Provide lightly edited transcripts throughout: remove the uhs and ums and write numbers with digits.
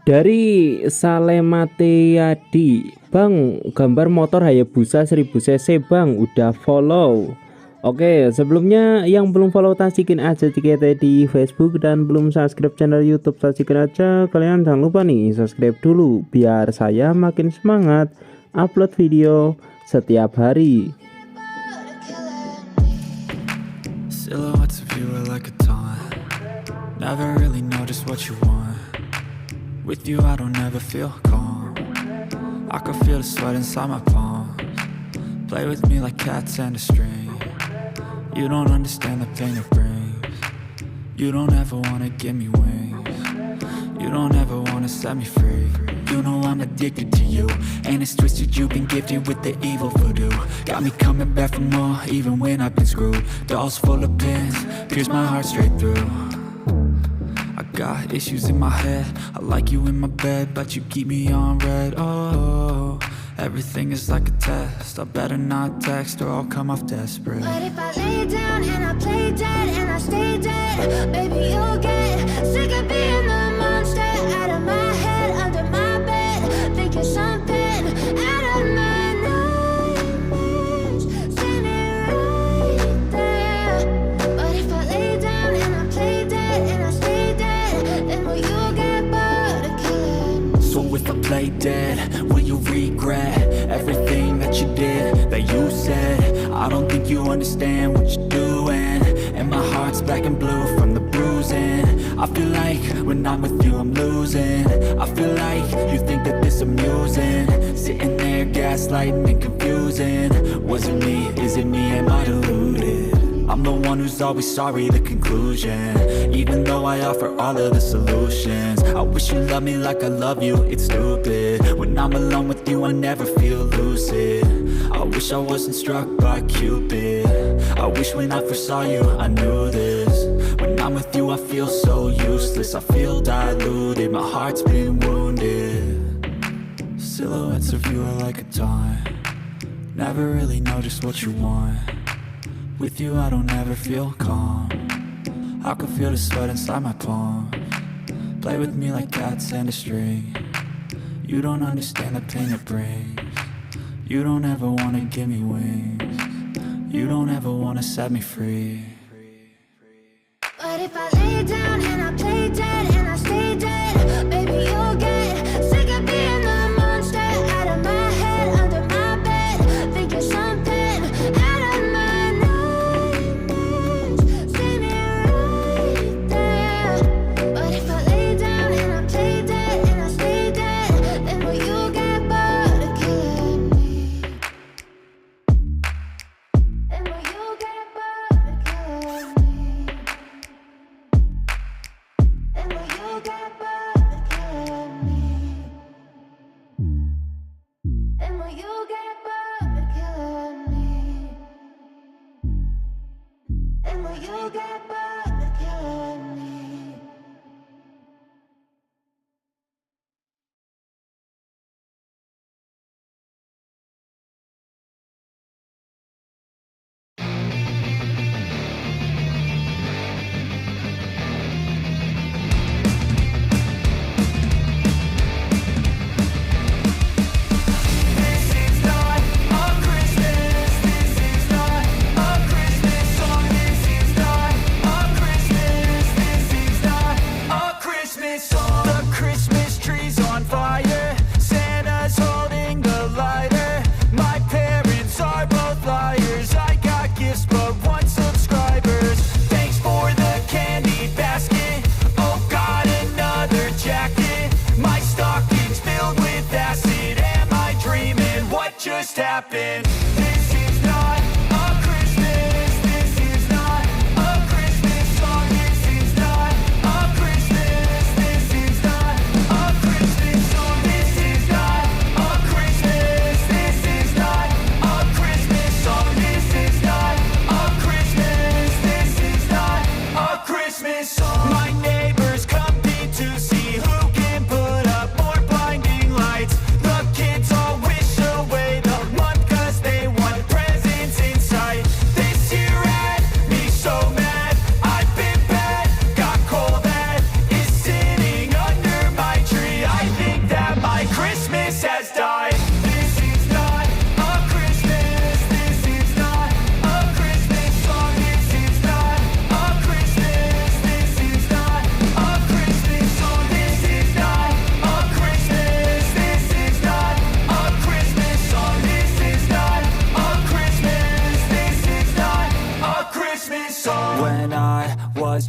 Dari Salematiadi, Bang, gambar motor Hayabusa 1000 cc Bang, udah follow. Oke, sebelumnya yang belum follow tasikin aja kita di Facebook dan belum subscribe channel YouTube tasikin aja. Kalian jangan lupa nih subscribe dulu biar saya makin semangat upload video setiap hari. Silhouettes of you are like a taunt. Never really know just what you want. With you I don't ever feel calm. I can feel the sweat inside my palms. Play with me like cats and a string. You don't understand the pain it brings. You don't ever wanna give me wings. You don't ever wanna set me free. You know I'm addicted to you, and it's twisted, you've been gifted with the evil voodoo. Got me coming back for more, even when I've been screwed. Dolls full of pins, pierce my heart straight through. I got issues in my head, I like you in my bed, but you keep me on red. Oh, everything is like a test, I better not text or I'll come off desperate. But if I lay down and I play dead and I stay dead, baby, you'll get sick of being the monster out of my head, under my bed, thinking something out of my nightmares, standing right there. But if I lay down and I play dead and I stay dead, then will you get bored of killing? So if I play dead, will you regret everything that you did, that you said? I don't think you understand what you're doing, and my heart's black and blue from the bruising. I feel like when I'm with you I'm losing. I feel like you think that this amusing, sitting there gaslighting and confusing. Was it me? Is it me? Am I deluded? I'm the one who's always sorry, the conclusion, even though I offer all of the solutions. I wish you loved me like I love you, it's stupid. When I'm alone with you I never feel lucid. I wish I wasn't struck by Cupid. I wish when I first saw you I knew this. When I'm with you I feel so useless, I feel diluted, my heart's been wounded. Silhouettes of you are like a taunt. Never really know just what you want. With you I don't ever feel calm. I can feel the sweat inside my palms. Play with me like cats and a string. You don't understand the pain it brings. You don't ever wanna give me wings. You don't ever wanna set me free. But if I lay down and I play dead and I stay dead, baby, you'll get sick of being the monster out of my head, under my bed, thinking something out of my nightmares, standing right there. But if I lay down and I play dead and I stay dead, then will you get bored of killing me? Then will you get bored of killing me? Then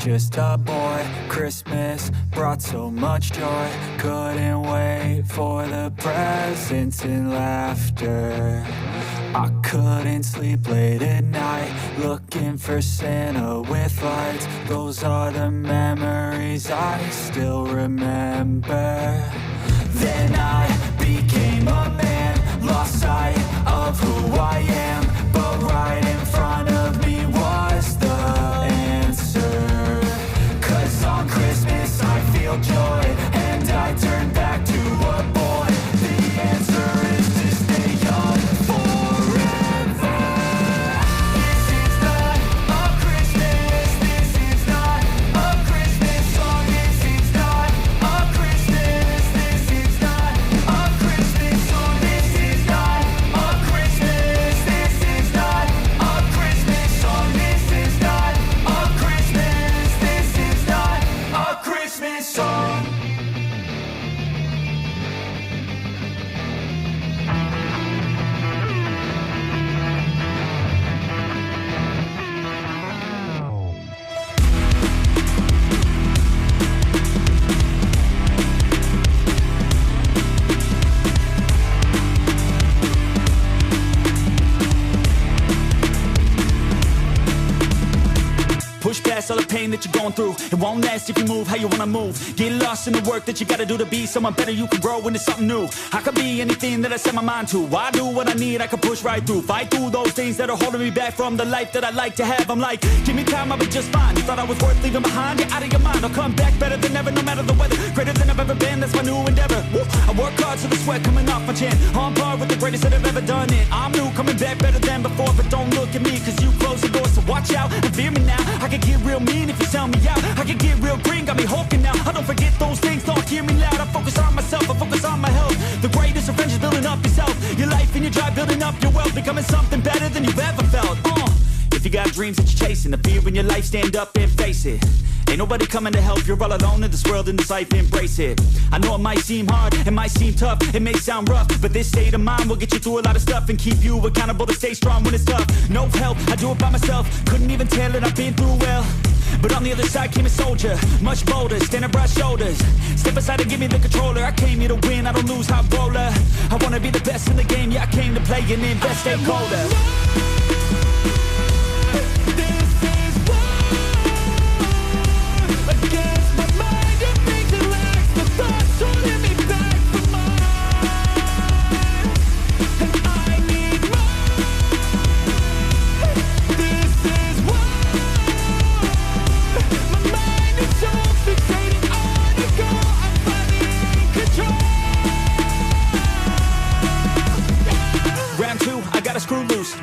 just a boy. Christmas brought so much joy. Couldn't wait for the presents and laughter. I couldn't sleep late at night, looking for Santa with lights. Those are the memories I still remember. Then I became a man, lost sight of who I am. But right in front of me was the answer. 'Cause on Christmas I feel joy, and I turn back to a boy. The answer is to stay young forever. This is not a Christmas, this is not a Christmas song. This is not a Christmas, this is not a Christmas song. This is not a Christmas, this is not a Christmas song. This is not a Christmas, this is not a Christmas song. Push past all the pain that you're going through. It won't last if you move how you wanna move. Get lost in the work that you gotta do to be someone better. You can grow into something new. I could be anything that I set my mind to. I do what I need, I can push right through. Fight through those things that are holding me back from the life that I like to have. I'm like, give me time, I'll be just fine. You thought I was worth leaving behind? You're out of your mind. I'll come back better than ever, no matter the weather. Greater than I've ever been, that's my new endeavor. Woo. I work hard so the sweat coming off my chin. On par with the greatest that I've ever done it. I'm new, coming back better than before. But don't look at me, 'cause you close the door. So watch out and fear me now. I can get real mean if you sell me out. I can get real green, got me hulking now. I don't forget those things, don't hear me loud. I focus on myself, I focus on my health. The greatest revenge is building up yourself. Your life and your drive, building up your wealth. Becoming something better than you've ever felt. If you got dreams that you're chasing, the fear in your life, stand up and face it. Ain't nobody coming to help, you're all alone in this world, in this life, embrace it. I know it might seem hard, it might seem tough, it may sound rough, but this state of mind will get you through a lot of stuff and keep you accountable to stay strong when it's tough. No help, I do it by myself, couldn't even tell it, I've been through well. But on the other side came a soldier, much bolder, standing broad shoulders. Step aside and give me the controller, I came here to win, I don't lose, high roller. I wanna be the best in the game, yeah, I came to play and invest, stay colder.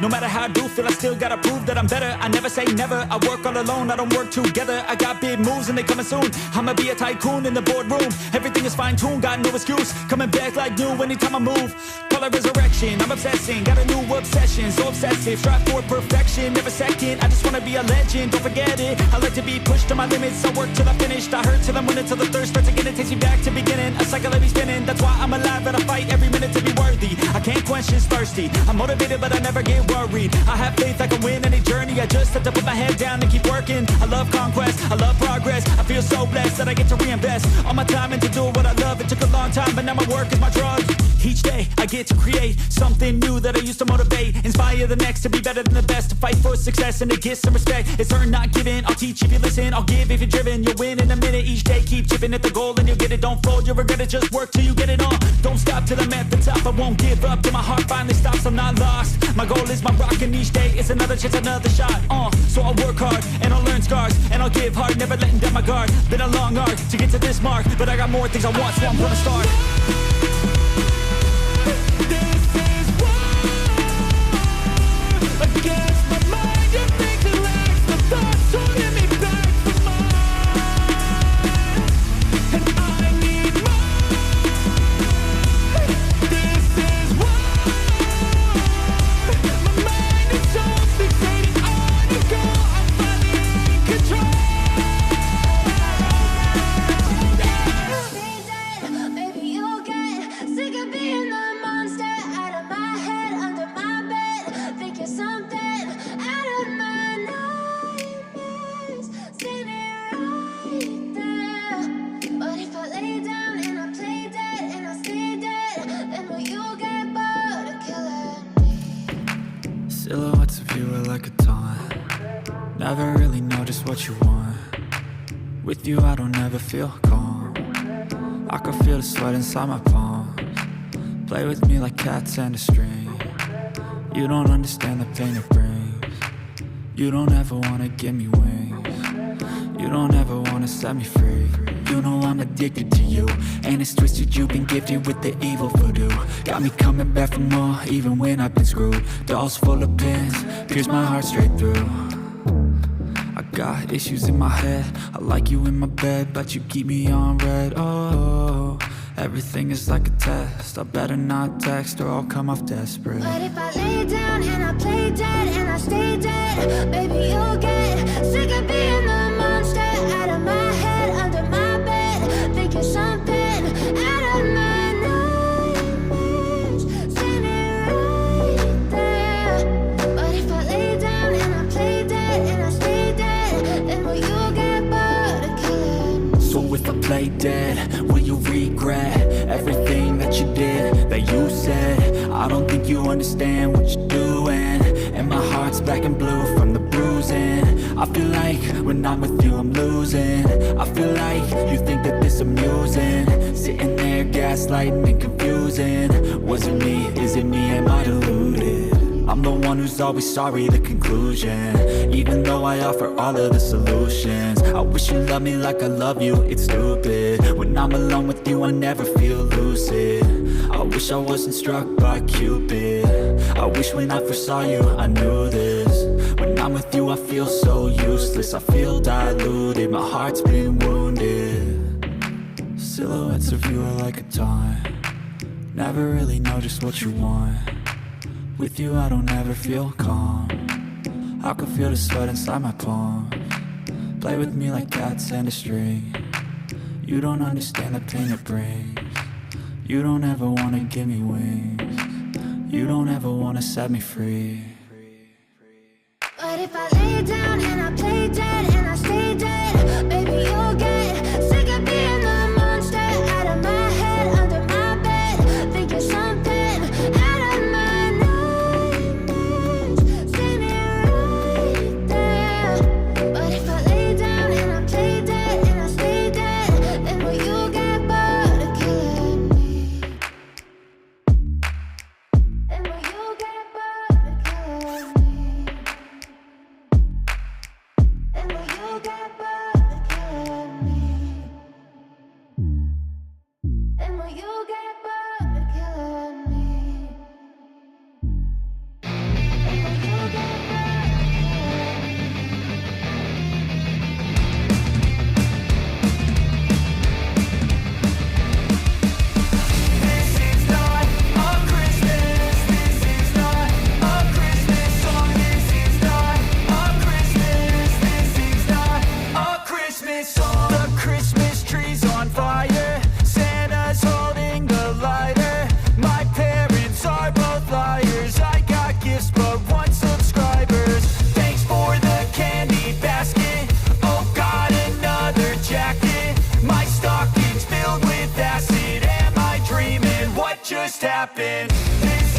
No matter how I do feel, I still gotta prove that I'm better. I never say never, I work all alone, I don't work together. I got big moves and they coming soon. I'ma be a tycoon in the boardroom. Everything is fine-tuned, got no excuse. Coming back like new anytime I move. Call it resurrection, I'm obsessing. Got a new obsession, so obsessive. Strive for perfection, every second. I just wanna be a legend, don't forget it. I like to be pushed to my limits, I work till I finished. I hurt till I'm winning, till the thirst starts again. It takes me back to beginning, a cycle let me spinning. That's why I'm alive and I fight every minute to be worthy. I can't quench this thirsty, I'm motivated but I never get worried. I have faith I can win any journey. I just have to put my head down and keep working. I love conquest, I love progress. I feel so blessed that I get to reinvest all my time into doing what I love. It took a long time, but now my work is my drug. Each day I get to create something new that I used to motivate. Inspire the next to be better than the best. To fight for success and to get some respect. It's earned, not given. I'll teach if you listen, I'll give if you're driven. You'll win in a minute. Each day keep chipping at the goal and you'll get it. Don't fold, you'll regret it. Just work till you get it on. Don't stop till I'm at the top. I won't give up till my heart finally stops. I'm not lost. My goal is my rock, and each day it's another chance, another shot. So I'll work hard and I'll learn scars and I'll give hard, never letting down my guard. Been a long arc to get to this mark, but I got more things I want, so I'm gonna start. Baby, you'll get Never really know just what you want. With you I don't ever feel calm. I can feel the sweat inside my palms. Play with me like cats and a string. You don't understand the pain it brings. You don't ever wanna give me wings. You don't ever wanna set me free. You know I'm addicted to you, and it's twisted, you've been gifted with the evil voodoo. Got me coming back for more, even when I've been screwed. Dolls full of pins, pierce my heart straight through. I got issues in my head, I like you in my bed, but you keep me on red. Oh, everything is like a test, I better not text or I'll come off desperate. But if I lay down and I play dead and I stay dead, baby, you'll get sick of being the monster out of my head, under my bed. Think you're something out of my nightmares, standing right there. But if I lay down and I play dead and I stay dead, then will you get bored of killing me? So if I play dead, will you regret everything that you did, that you said? I don't think you understand what you're doing, and my heart's black and blue from the bruising. I feel like when I'm with you I'm losing. I feel like you think that this amusing, sitting there gaslighting and confusing. Was it me? Is it me? Am I deluded? I'm the one who's always sorry, the conclusion, even though I offer all of the solutions. I wish you loved me like I love you, it's stupid. When I'm alone with you I never feel lucid. I wish I wasn't struck by Cupid. I wish when I first saw you I knew this. When I'm with you I feel so useless, I feel diluted, my heart's been wounded. Silhouettes of you are like a taunt. Never really know just what you want. With you I don't ever feel calm. I can feel the sweat inside my palms. Play with me like cats and a string. You don't understand the pain it brings. You don't ever wanna give me wings. You don't ever wanna set me free. But if I lay down and I play dead and I stay dead, baby, you'll get sick of being the monster out of my head, under my bed. Think you're something out of my nightmares, standing right there. But if I lay down and I play dead and I stay dead, then will you get bored of killing me? Then will you get bored of killing me? And will you get bored of killing me? And will you get bored of killing me? And will you get bored of killing me? This is not a Christmas. This is not a Christmas song. This is not a Christmas. This is not a Christmas song. The Christmas tree's on fire. Santa's holding the lighter. My parents are both liars. I got gifts but one subscribers. Thanks for the candy basket. Oh God, another jacket. My stocking's filled with acid. Am I dreaming? What just happened? This